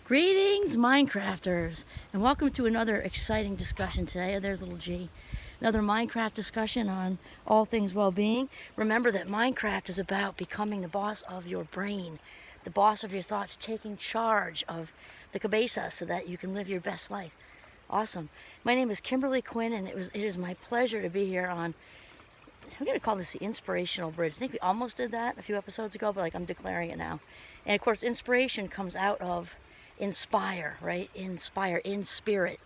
Greetings, Minecrafters, and welcome to another exciting discussion today. Oh, there's little G. Another Minecraft discussion on all things well-being. Remember that Minecraft is about becoming the boss of your brain, the boss of your thoughts, taking charge of the cabeza so that you can live your best life. Awesome. My name is Kimberly Quinn, and it is my pleasure to be here on, I'm going to call this the Inspirational Bridge. I think we almost did that a few episodes ago, but I'm declaring it now. And of course, inspiration comes out of inspire, right? Inspire, in spirit,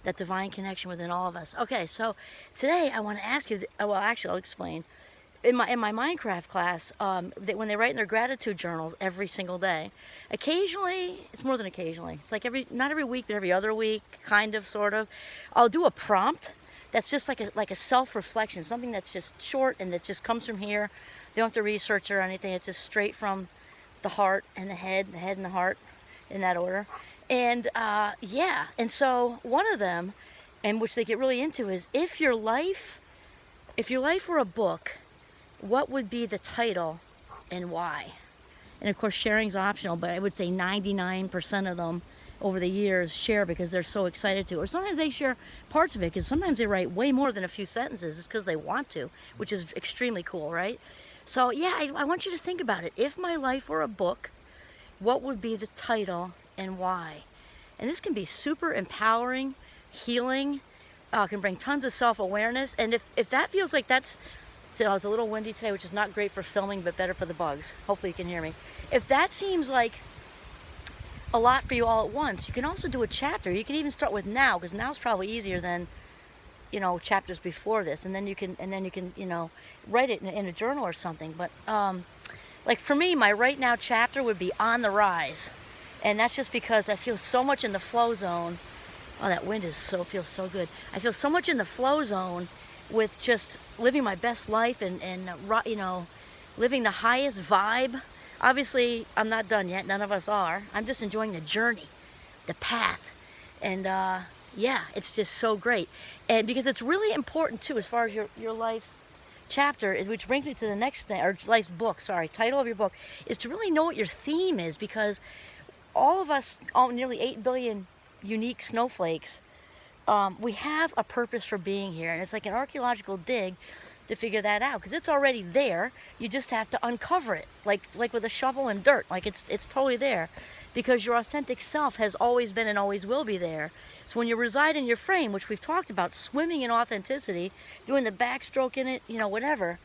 that divine connection within all of us. Okay, so today I want to ask you, well, actually, I'll explain. In my Minecraft class, when they write in their gratitude journals every single day, occasionally, it's more than occasionally, it's like not every week, but every other week, kind of, sort of, I'll do a prompt that's just like a self-reflection, something that's just short and that just comes from here. They don't have to research or anything. It's just straight from the heart and the head and the heart, in that order. And yeah, and so one of them, and which they get really into, is if your life were a book, what would be the title and why? And of course, sharing's optional, but I would say 99% of them over the years share because they're so excited to. Or sometimes they share parts of it because sometimes they write way more than a few sentences. It's because they want to, which is extremely cool, right? So yeah, I want you to think about it. If my life were a book, what would be the title and why? And this can be super empowering, healing, can bring tons of self-awareness. And if that feels like it's a little windy today, which is not great for filming, but better for the bugs. Hopefully you can hear me. If that seems like a lot for you all at once, you can also do a chapter. You can even start with now, because now is probably easier than, chapters before this. And then you can, write it in a journal or something. But, like for me, my right now chapter would be On the Rise. And that's just because I feel so much in the flow zone. Oh, that wind feels so good. I feel so much in the flow zone with just living my best life and living the highest vibe. Obviously, I'm not done yet. None of us are. I'm just enjoying the journey, the path. And yeah, it's just so great. And because it's really important too, as far as your life's chapter, which brings me to the next thing, or life's book, sorry, title of your book, is to really know what your theme is, because all of us, nearly 8 billion unique snowflakes, we have a purpose for being here, and it's like an archaeological dig to figure that out, because it's already there. You just have to uncover it, like with a shovel and dirt. Like it's totally there, because your authentic self has always been and always will be there. So when you reside in your frame, which we've talked about, swimming in authenticity, doing the backstroke in it, whatever,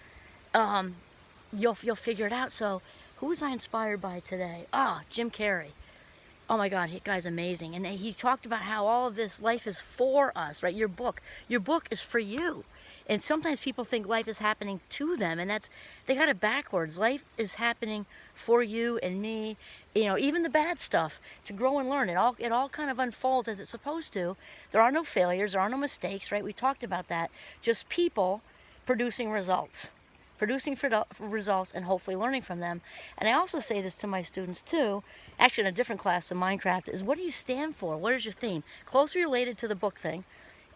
you'll figure it out. So who was I inspired by today? Jim Carrey. Oh my God, guy's amazing. And he talked about how all of this life is for us, right? Your book is for you. And sometimes people think life is happening to them, and they got it backwards. Life is happening for you and me, even the bad stuff, to grow and learn. It all kind of unfolds as it's supposed to. There are no failures, there are no mistakes, right? We talked about that. Just people producing results. Producing results and hopefully learning from them. And I also say this to my students too, actually in a different class of Minecraft, is what do you stand for? What is your theme? Closely related to the book thing.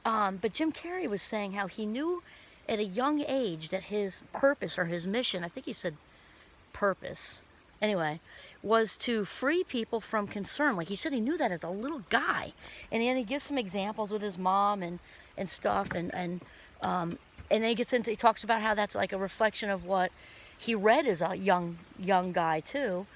But Jim Carrey was saying how he knew at a young age that his purpose or his mission, I think he said purpose, anyway, was to free people from concern. Like he said, he knew that as a little guy. And then he gives some examples with his mom and stuff, and then he talks about how that's like a reflection of what he read as a young guy too,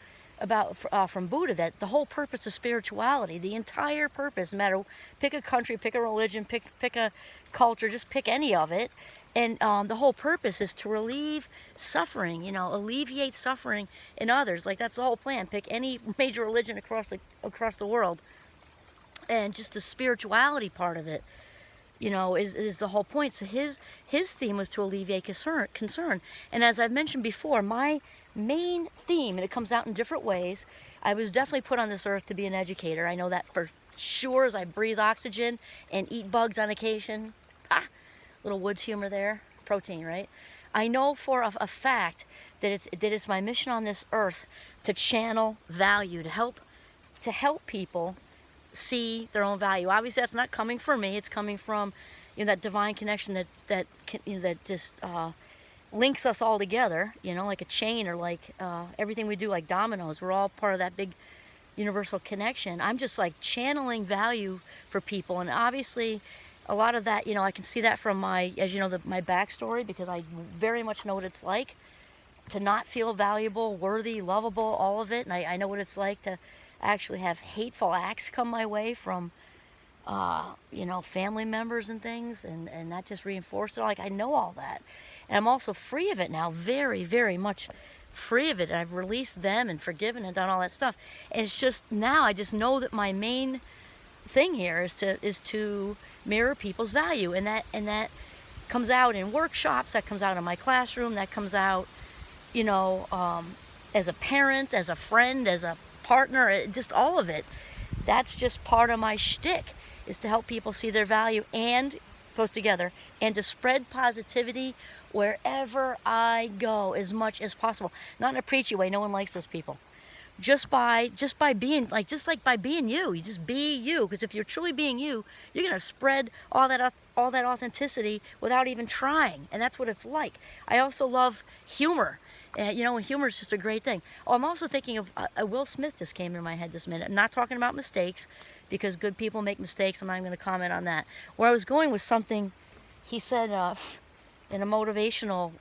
about from Buddha, that the whole purpose of spirituality, the entire purpose, no matter, pick a country, pick a religion, pick a culture, just pick any of it, and the whole purpose is to relieve suffering, alleviate suffering in others. Like that's the whole plan. Pick any major religion across the world, and just the spirituality part of it, is the whole point. So his theme was to alleviate concern. And as I've mentioned before, my main theme, and it comes out in different ways, I was definitely put on this earth to be an educator. I know that for sure, as I breathe oxygen and eat bugs on occasion. Little woods humor there. Protein, right? I know for a fact that it's my mission on this earth to channel value, to help people see their own value. Obviously, that's not coming from me. It's coming from that divine connection that just links us all together. Like a chain, or like everything we do, like dominoes. We're all part of that big, universal connection. I'm just like channeling value for people. And obviously a lot of that, you know, I can see that from my, as you know, my backstory, because I very much know what it's like to not feel valuable, worthy, lovable, all of it. And I know what it's like to actually have hateful acts come my way from, you know, family members and things, and that just reinforced it. Like, I know all that. And I'm also free of it now, very, very much free of it. And I've released them and forgiven and done all that stuff. And it's just, now I just know that my main thing here is to mirror people's value. And that comes out in workshops, that comes out in my classroom, that comes out, you know, as a parent, as a friend, as a partner, just all of it. That's just part of my shtick, is to help people see their value, and goes together, and to spread positivity wherever I go as much as possible. Not in a preachy way, no one likes those people. Just by being, just like by being you. You just be you, because if you're truly being you, you're gonna spread all that authenticity without even trying, and that's what it's like. I also love humor. You know, and humor is just a great thing. Oh, I'm also thinking of Will Smith just came into my head this minute. I'm not talking about mistakes, because good people make mistakes. I'm not even going to comment on that. Where I was going was something he said in a motivational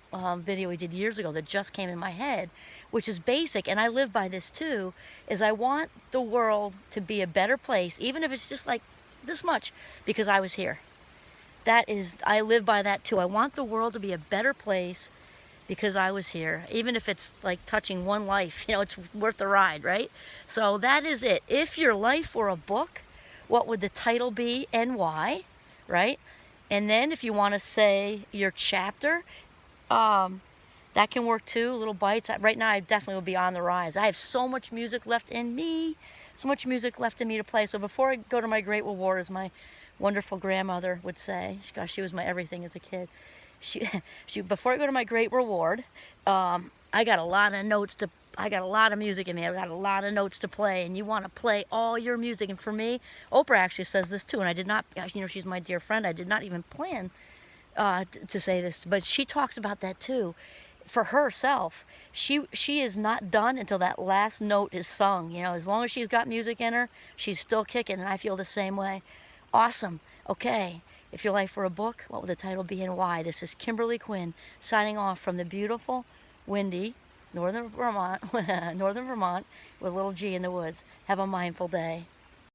video he did years ago that just came in my head, which is basic, and I live by this too, is I want the world to be a better place, even if it's just like this much, because I was here. I live by that too. I want the world to be a better place because I was here, even if it's like touching one life, you know, it's worth the ride, right? So that is it. If your life were a book, what would the title be and why, right? And then if you want to say your chapter, that can work too, little bites. Right now I definitely will be on the rise. I have so much music left in me, so much music left in me to play. So before I go to my great reward, as my wonderful grandmother would say, gosh, she was my everything as a kid. She before I go to my great reward, I got a lot of music in me. I got a lot of notes to play, and you want to play all your music. And for me, Oprah actually says this too, and I did not, you know, she's my dear friend. I did not even plan to say this, but she talks about that too. For herself, she is not done until that last note is sung. You know, as long as she's got music in her, she's still kicking, and I feel the same way. Awesome. Okay. If your life were a book, what would the title be and why? This is Kimberly Quinn signing off from the beautiful, windy, northern Vermont with a little G in the woods. Have a mindful day.